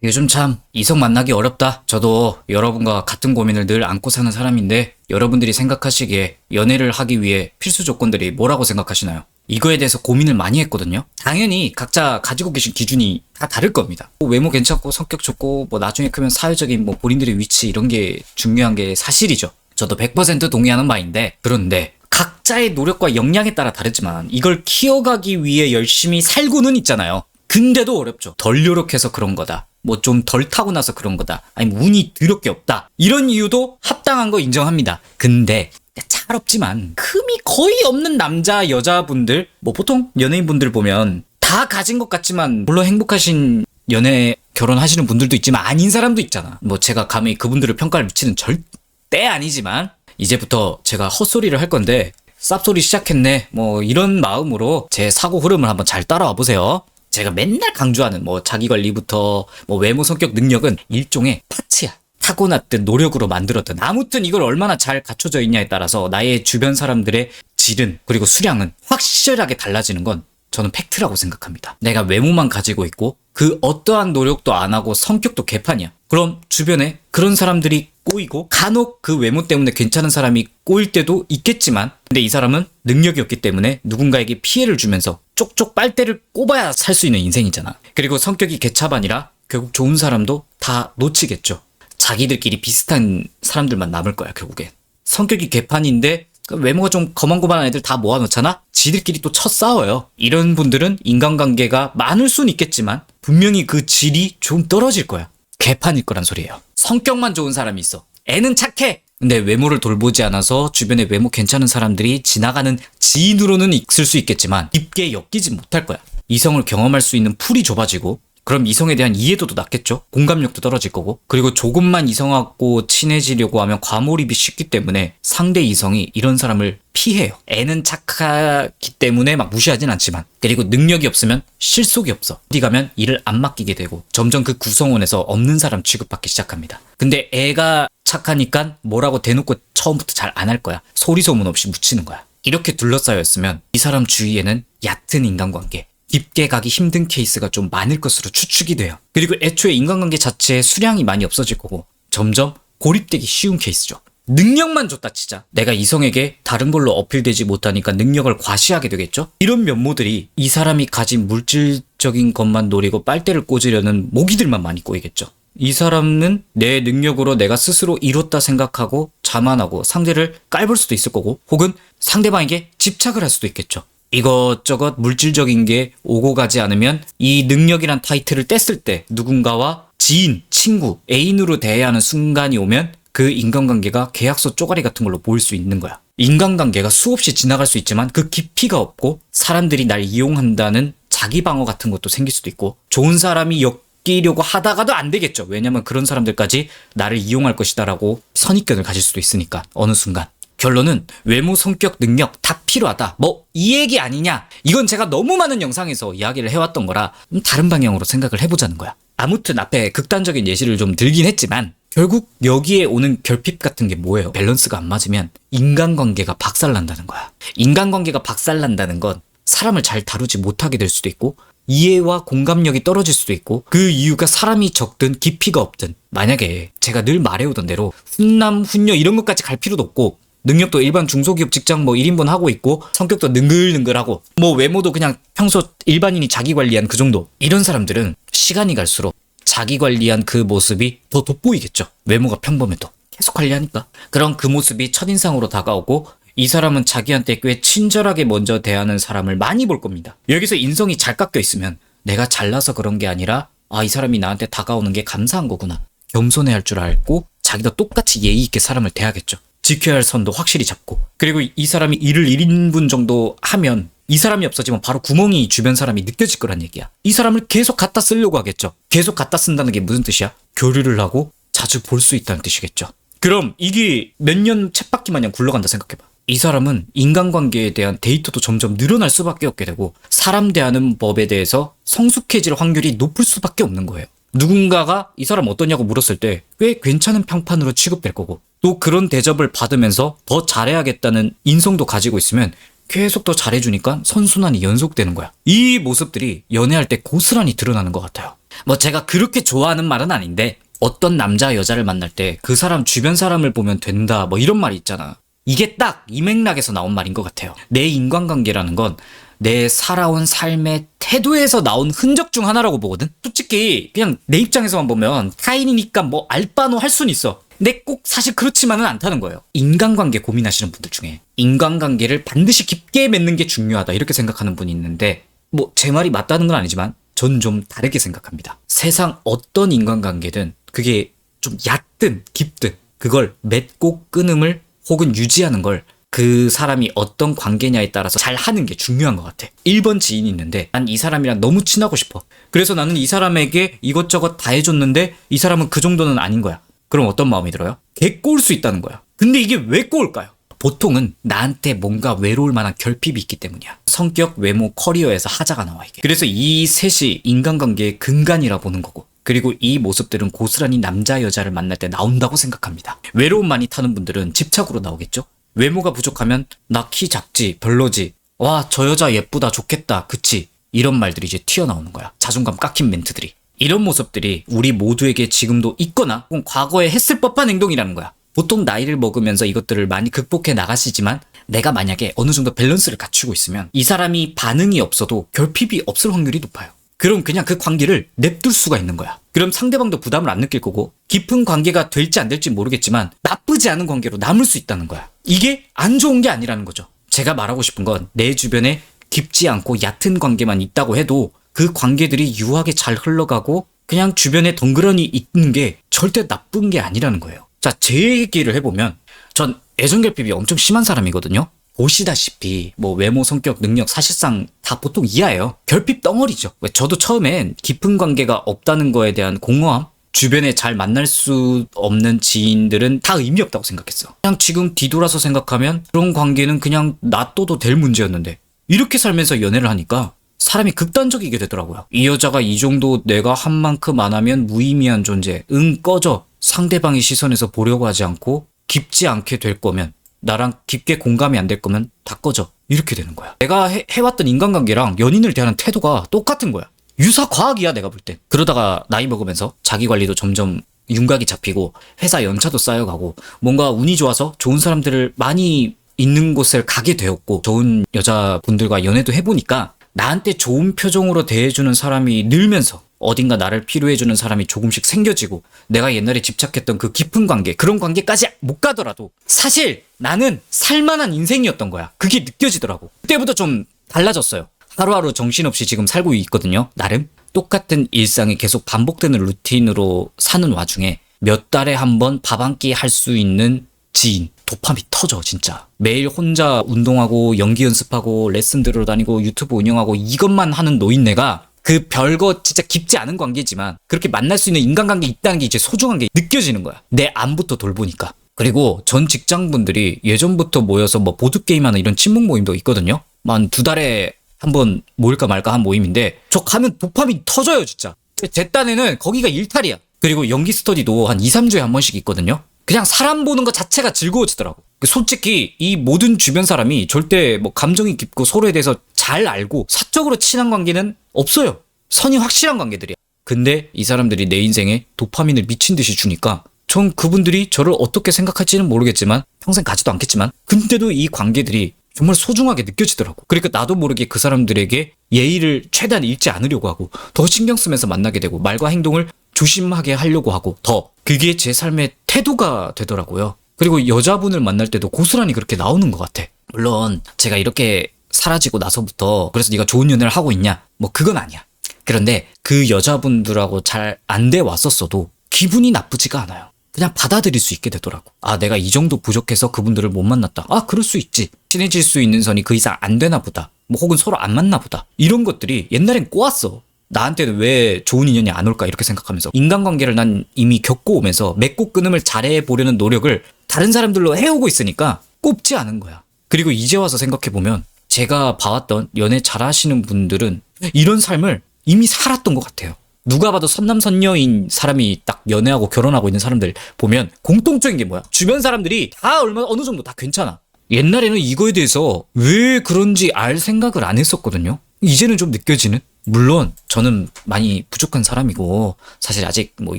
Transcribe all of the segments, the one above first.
요즘 참 이성 만나기 어렵다. 저도 여러분과 같은 고민을 늘 안고 사는 사람인데 여러분들이 생각하시기에 연애를 하기 위해 필수 조건들이 뭐라고 생각하시나요? 이거에 대해서 고민을 많이 했거든요. 당연히 각자 가지고 계신 기준이 다 다를 겁니다. 외모 괜찮고 성격 좋고 나중에 크면 사회적인 본인들의 위치 이런 게 중요한 게 사실이죠. 저도 100% 동의하는 바인데, 그런데 각자의 노력과 역량에 따라 다르지만 이걸 키워가기 위해 열심히 살고는 있잖아요. 근데도 어렵죠. 덜 노력해서 그런 거다. 좀 덜 타고나서 그런 거다. 아니면 운이 더럽게 없다. 이런 이유도 합당한 거 인정합니다. 근데 찰없지만 흠이 거의 없는 남자 여자분들, 보통 연예인분들 보면 다 가진 것 같지만 물론 행복하신 연애 결혼하시는 분들도 있지만 아닌 사람도 있잖아. 제가 감히 그분들을 평가를 미치는 절대 아니지만 이제부터 제가 헛소리를 할 건데 쌉소리 시작했네 이런 마음으로 제 사고 흐름을 한번 잘 따라와 보세요. 제가 맨날 강조하는 자기관리부터 외모 성격 능력은 일종의 파츠야. 타고났든 노력으로 만들었든 아무튼 이걸 얼마나 잘 갖춰져 있냐에 따라서 나의 주변 사람들의 질은 그리고 수량은 확실하게 달라지는 건 저는 팩트라고 생각합니다. 내가 외모만 가지고 있고 그 어떠한 노력도 안 하고 성격도 개판이야. 그럼 주변에 그런 사람들이 꼬이고 간혹 그 외모 때문에 괜찮은 사람이 꼬일 때도 있겠지만, 근데 이 사람은 능력이 없기 때문에 누군가에게 피해를 주면서 쪽쪽 빨대를 꼽아야 살 수 있는 인생이잖아. 그리고 성격이 개차반이라 결국 좋은 사람도 다 놓치겠죠. 자기들끼리 비슷한 사람들만 남을 거야 결국엔. 성격이 개판인데 외모가 좀 거만고만한 애들 다 모아놓잖아? 지들끼리 또 싸워요. 이런 분들은 인간관계가 많을 순 있겠지만 분명히 그 질이 좀 떨어질 거야. 개판일 거란 소리예요. 성격만 좋은 사람이 있어. 애는 착해. 근데 외모를 돌보지 않아서 주변에 외모 괜찮은 사람들이 지나가는 지인으로는 있을 수 있겠지만 깊게 엮이지 못할 거야. 이성을 경험할 수 있는 풀이 좁아지고, 그럼 이성에 대한 이해도도 낮겠죠? 공감력도 떨어질 거고, 그리고 조금만 이성하고 친해지려고 하면 과몰입이 쉽기 때문에 상대 이성이 이런 사람을 피해요. 애는 착하기 때문에 무시하진 않지만, 그리고 능력이 없으면 실속이 없어. 어디 가면 일을 안 맡기게 되고 점점 그 구성원에서 없는 사람 취급받기 시작합니다. 근데 애가 착하니까 뭐라고 대놓고 처음부터 잘 안 할 거야. 소리 소문 없이 묻히는 거야. 이렇게 둘러싸였으면 이 사람 주위에는 얕은 인간관계, 깊게 가기 힘든 케이스가 좀 많을 것으로 추측이 돼요. 그리고 애초에 인간관계 자체에 수량이 많이 없어질 거고 점점 고립되기 쉬운 케이스죠. 능력만 줬다 치자. 내가 이성에게 다른 걸로 어필되지 못하니까 능력을 과시하게 되겠죠? 이런 면모들이 이 사람이 가진 물질적인 것만 노리고 빨대를 꽂으려는 모기들만 많이 꼬이겠죠. 이 사람은 내 능력으로 내가 스스로 이뤘다 생각하고 자만하고 상대를 깔볼 수도 있을 거고, 혹은 상대방에게 집착을 할 수도 있겠죠. 이것저것 물질적인 게 오고 가지 않으면 이 능력이란 타이틀을 뗐을 때 누군가와 지인, 친구, 애인으로 대해야 하는 순간이 오면 그 인간관계가 계약서 쪼가리 같은 걸로 보일 수 있는 거야. 인간관계가 수없이 지나갈 수 있지만 그 깊이가 없고 사람들이 날 이용한다는 자기 방어 같은 것도 생길 수도 있고, 좋은 사람이 엮이려고 하다가도 안 되겠죠. 왜냐면 그런 사람들까지 나를 이용할 것이다라고 선입견을 가질 수도 있으니까 어느 순간. 결론은 외모, 성격, 능력 다 필요하다. 이 얘기 아니냐? 이건 제가 너무 많은 영상에서 이야기를 해왔던 거라 다른 방향으로 생각을 해보자는 거야. 아무튼 앞에 극단적인 예시를 좀 들긴 했지만 결국 여기에 오는 결핍 같은 게 뭐예요? 밸런스가 안 맞으면 인간관계가 박살난다는 거야. 인간관계가 박살난다는 건 사람을 잘 다루지 못하게 될 수도 있고, 이해와 공감력이 떨어질 수도 있고, 그 이유가 사람이 적든 깊이가 없든, 만약에 제가 늘 말해오던 대로 훈남, 훈녀 이런 것까지 갈 필요도 없고, 능력도 일반 중소기업 직장 1인분 하고 있고, 성격도 능글능글하고, 외모도 그냥 평소 일반인이 자기 관리한 그 정도. 이런 사람들은 시간이 갈수록 자기 관리한 그 모습이 더 돋보이겠죠. 외모가 평범해도 계속 관리하니까. 그럼 그 모습이 첫인상으로 다가오고, 이 사람은 자기한테 꽤 친절하게 먼저 대하는 사람을 많이 볼 겁니다. 여기서 인성이 잘 깎여 있으면 내가 잘나서 그런 게 아니라 이 사람이 나한테 다가오는 게 감사한 거구나, 겸손해야 할 줄 알고 자기도 똑같이 예의 있게 사람을 대하겠죠. 지켜야 할 선도 확실히 잡고, 그리고 이 사람이 일을 1인분 정도 하면 이 사람이 없어지면 바로 구멍이 주변 사람이 느껴질 거란 얘기야. 이 사람을 계속 갖다 쓰려고 하겠죠. 계속 갖다 쓴다는 게 무슨 뜻이야? 교류를 하고 자주 볼 수 있다는 뜻이겠죠. 그럼 이게 몇 년 쳇바퀴 마냥 굴러간다 생각해봐. 이 사람은 인간관계에 대한 데이터도 점점 늘어날 수밖에 없게 되고, 사람 대하는 법에 대해서 성숙해질 확률이 높을 수밖에 없는 거예요. 누군가가 이 사람 어떠냐고 물었을 때 꽤 괜찮은 평판으로 취급될 거고, 또 그런 대접을 받으면서 더 잘해야겠다는 인성도 가지고 있으면 계속 더 잘해주니까 선순환이 연속되는 거야. 이 모습들이 연애할 때 고스란히 드러나는 것 같아요. 뭐 제가 그렇게 좋아하는 말은 아닌데 어떤 남자 여자를 만날 때 그 사람 주변 사람을 보면 된다 뭐 이런 말이 있잖아. 이게 딱 이 맥락에서 나온 말인 것 같아요. 내 인간관계라는 건 내 살아온 삶의 태도에서 나온 흔적 중 하나라고 보거든. 솔직히 그냥 내 입장에서만 보면 타인이니까 뭐 알바노 할 수는 있어. 근데 꼭 사실 그렇지만은 않다는 거예요. 인간관계 고민하시는 분들 중에 인간관계를 반드시 깊게 맺는 게 중요하다 이렇게 생각하는 분이 있는데 뭐 제 말이 맞다는 건 아니지만 전 좀 다르게 생각합니다. 세상 어떤 인간관계든 그게 좀 얕든 깊든 그걸 맺고 끊음을 혹은 유지하는 걸 그 사람이 어떤 관계냐에 따라서 잘 하는 게 중요한 것 같아. 1번 지인이 있는데 난 이 사람이랑 너무 친하고 싶어. 그래서 나는 이 사람에게 이것저것 다 해줬는데 이 사람은 그 정도는 아닌 거야. 그럼 어떤 마음이 들어요? 개 꼬울 수 있다는 거야. 근데 이게 왜 꼬울까요? 보통은 나한테 뭔가 외로울 만한 결핍이 있기 때문이야. 성격, 외모, 커리어에서 하자가 나와 이게. 그래서 이 셋이 인간관계의 근간이라 보는 거고. 그리고 이 모습들은 고스란히 남자 여자를 만날 때 나온다고 생각합니다. 외로움 많이 타는 분들은 집착으로 나오겠죠? 외모가 부족하면 나 키 작지, 별로지, 와 저 여자 예쁘다, 좋겠다, 그치, 이런 말들이 이제 튀어나오는 거야. 자존감 깎인 멘트들이. 이런 모습들이 우리 모두에게 지금도 있거나 혹은 과거에 했을 법한 행동이라는 거야. 보통 나이를 먹으면서 이것들을 많이 극복해 나가시지만 내가 만약에 어느 정도 밸런스를 갖추고 있으면 이 사람이 반응이 없어도 결핍이 없을 확률이 높아요. 그럼 그냥 그 관계를 냅둘 수가 있는 거야. 그럼 상대방도 부담을 안 느낄 거고 깊은 관계가 될지 안 될지 모르겠지만 나쁘지 않은 관계로 남을 수 있다는 거야. 이게 안 좋은 게 아니라는 거죠. 제가 말하고 싶은 건 내 주변에 깊지 않고 얕은 관계만 있다고 해도 그 관계들이 유하게 잘 흘러가고 그냥 주변에 덩그러니 있는 게 절대 나쁜 게 아니라는 거예요. 자, 제 얘기를 해보면 전 애정결핍이 엄청 심한 사람이거든요. 보시다시피 뭐 외모, 성격, 능력 사실상 다 보통 이하예요. 결핍 덩어리죠. 저도 처음엔 깊은 관계가 없다는 거에 대한 공허함, 주변에 잘 만날 수 없는 지인들은 다 의미 없다고 생각했어. 그냥 지금 뒤돌아서 생각하면 그런 관계는 그냥 놔둬도 될 문제였는데 이렇게 살면서 연애를 하니까 사람이 극단적이게 되더라고요. 이 여자가 이 정도 내가 한 만큼 안 하면 무의미한 존재, 꺼져. 상대방의 시선에서 보려고 하지 않고 깊지 않게 될 거면, 나랑 깊게 공감이 안 될 거면 다 꺼져. 이렇게 되는 거야. 내가 해왔던 인간관계랑 연인을 대하는 태도가 똑같은 거야. 유사과학이야 내가 볼 땐. 그러다가 나이 먹으면서 자기관리도 점점 윤곽이 잡히고 회사 연차도 쌓여가고 뭔가 운이 좋아서 좋은 사람들을 많이 있는 곳을 가게 되었고 좋은 여자분들과 연애도 해보니까 나한테 좋은 표정으로 대해주는 사람이 늘면서 어딘가 나를 필요해주는 사람이 조금씩 생겨지고 내가 옛날에 집착했던 그 깊은 관계, 그런 관계까지 못 가더라도 사실 나는 살만한 인생이었던 거야. 그게 느껴지더라고. 그때부터 좀 달라졌어요. 하루하루 정신없이 지금 살고 있거든요. 나름 똑같은 일상이 계속 반복되는 루틴으로 사는 와중에 몇 달에 한 번 밥 한 끼 할 수 있는 지인, 도파민 터져 진짜. 매일 혼자 운동하고 연기 연습하고 레슨 들으러 다니고 유튜브 운영하고 이것만 하는 노인네가 그 별거 진짜 깊지 않은 관계지만 그렇게 만날 수 있는 인간관계 있다는 게 이제 소중한 게 느껴지는 거야. 내 안부터 돌보니까. 그리고 전 직장분들이 예전부터 모여서 뭐 보드게임하는 이런 친목 모임도 있거든요. 한 2달에 한번 모일까 말까 한 모임인데 저 가면 도파민 터져요 진짜. 제 딴에는 거기가 일탈이야. 그리고 연기 스터디도 한 2, 3주에 한 번씩 있거든요. 그냥 사람 보는 것 자체가 즐거워지더라고. 솔직히 이 모든 주변 사람이 절대 뭐 감정이 깊고 서로에 대해서 잘 알고 사적으로 친한 관계는 없어요. 선이 확실한 관계들이야. 근데 이 사람들이 내 인생에 도파민을 미친 듯이 주니까 전 그분들이 저를 어떻게 생각할지는 모르겠지만 평생 가지도 않겠지만 근데도 이 관계들이 정말 소중하게 느껴지더라고. 그러니까 나도 모르게 그 사람들에게 예의를 최대한 잃지 않으려고 하고 더 신경 쓰면서 만나게 되고 말과 행동을 조심하게 하려고 하고 더 그게 제 삶의 태도가 되더라고요. 그리고 여자분을 만날 때도 고스란히 그렇게 나오는 것 같아. 물론 제가 이렇게 사라지고 나서부터 그래서 네가 좋은 연애를 하고 있냐? 뭐 그건 아니야. 그런데 그 여자분들하고 잘 안 돼 왔었어도 기분이 나쁘지가 않아요. 그냥 받아들일 수 있게 되더라고. 아, 내가 이 정도 부족해서 그분들을 못 만났다. 아, 그럴 수 있지. 친해질 수 있는 선이 그 이상 안 되나 보다. 뭐 혹은 서로 안 맞나 보다. 이런 것들이 옛날엔 꼬았어. 나한테는 왜 좋은 인연이 안 올까 이렇게 생각하면서 인간관계를 난 이미 겪고 오면서 맺고 끊음을 잘해보려는 노력을 다른 사람들로 해오고 있으니까 꼽지 않은 거야. 그리고 이제 와서 생각해보면 제가 봐왔던 연애 잘하시는 분들은 이런 삶을 이미 살았던 것 같아요. 누가 봐도 선남선녀인 사람이 딱 연애하고 결혼하고 있는 사람들 보면 공통적인 게 뭐야? 주변 사람들이 다 어느 정도 다 괜찮아. 옛날에는 이거에 대해서 왜 그런지 알 생각을 안 했었거든요. 이제는 좀 느껴지는? 물론 저는 많이 부족한 사람이고 사실 아직 뭐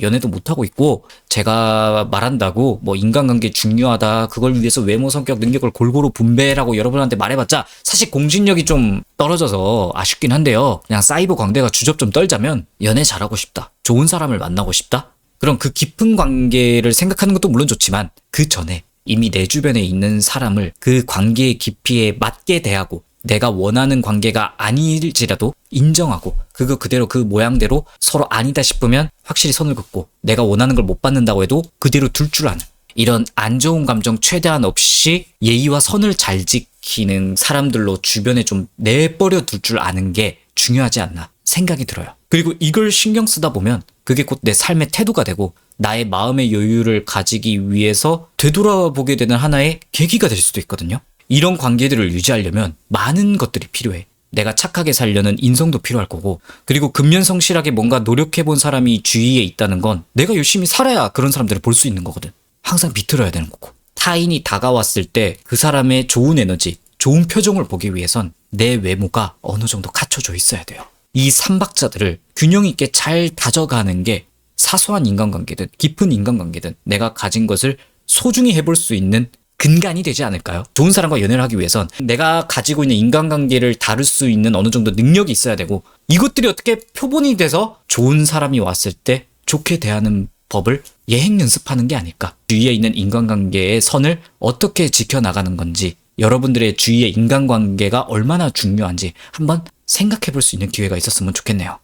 연애도 못하고 있고 제가 말한다고 뭐 인간관계 중요하다 그걸 위해서 외모 성격 능력을 골고루 분배라고 여러분한테 말해봤자 사실 공신력이 좀 떨어져서 아쉽긴 한데요. 그냥 사이버 광대가 주접 좀 떨자면 연애 잘하고 싶다, 좋은 사람을 만나고 싶다, 그럼 그 깊은 관계를 생각하는 것도 물론 좋지만 그 전에 이미 내 주변에 있는 사람을 그 관계의 깊이에 맞게 대하고 내가 원하는 관계가 아닐지라도 인정하고 그거 그대로 그 모양대로 서로 아니다 싶으면 확실히 선을 긋고 내가 원하는 걸 못 받는다고 해도 그대로 둘 줄 아는 이런 안 좋은 감정 최대한 없이 예의와 선을 잘 지키는 사람들로 주변에 좀 내버려 둘 줄 아는 게 중요하지 않나 생각이 들어요. 그리고 이걸 신경 쓰다 보면 그게 곧 내 삶의 태도가 되고 나의 마음의 여유를 가지기 위해서 되돌아보게 되는 하나의 계기가 될 수도 있거든요. 이런 관계들을 유지하려면 많은 것들이 필요해. 내가 착하게 살려는 인성도 필요할 거고, 그리고 근면성실하게 뭔가 노력해본 사람이 주위에 있다는 건 내가 열심히 살아야 그런 사람들을 볼 수 있는 거거든. 항상 비틀어야 되는 거고. 타인이 다가왔을 때 그 사람의 좋은 에너지, 좋은 표정을 보기 위해선 내 외모가 어느 정도 갖춰져 있어야 돼요. 이 삼박자들을 균형 있게 잘 다져가는 게 사소한 인간관계든 깊은 인간관계든 내가 가진 것을 소중히 해볼 수 있는 근간이 되지 않을까요? 좋은 사람과 연애를 하기 위해선 내가 가지고 있는 인간관계를 다룰 수 있는 어느 정도 능력이 있어야 되고 이것들이 어떻게 표본이 돼서 좋은 사람이 왔을 때 좋게 대하는 법을 예행 연습하는 게 아닐까. 주위에 있는 인간관계의 선을 어떻게 지켜나가는 건지 여러분들의 주위의 인간관계가 얼마나 중요한지 한번 생각해 볼 수 있는 기회가 있었으면 좋겠네요.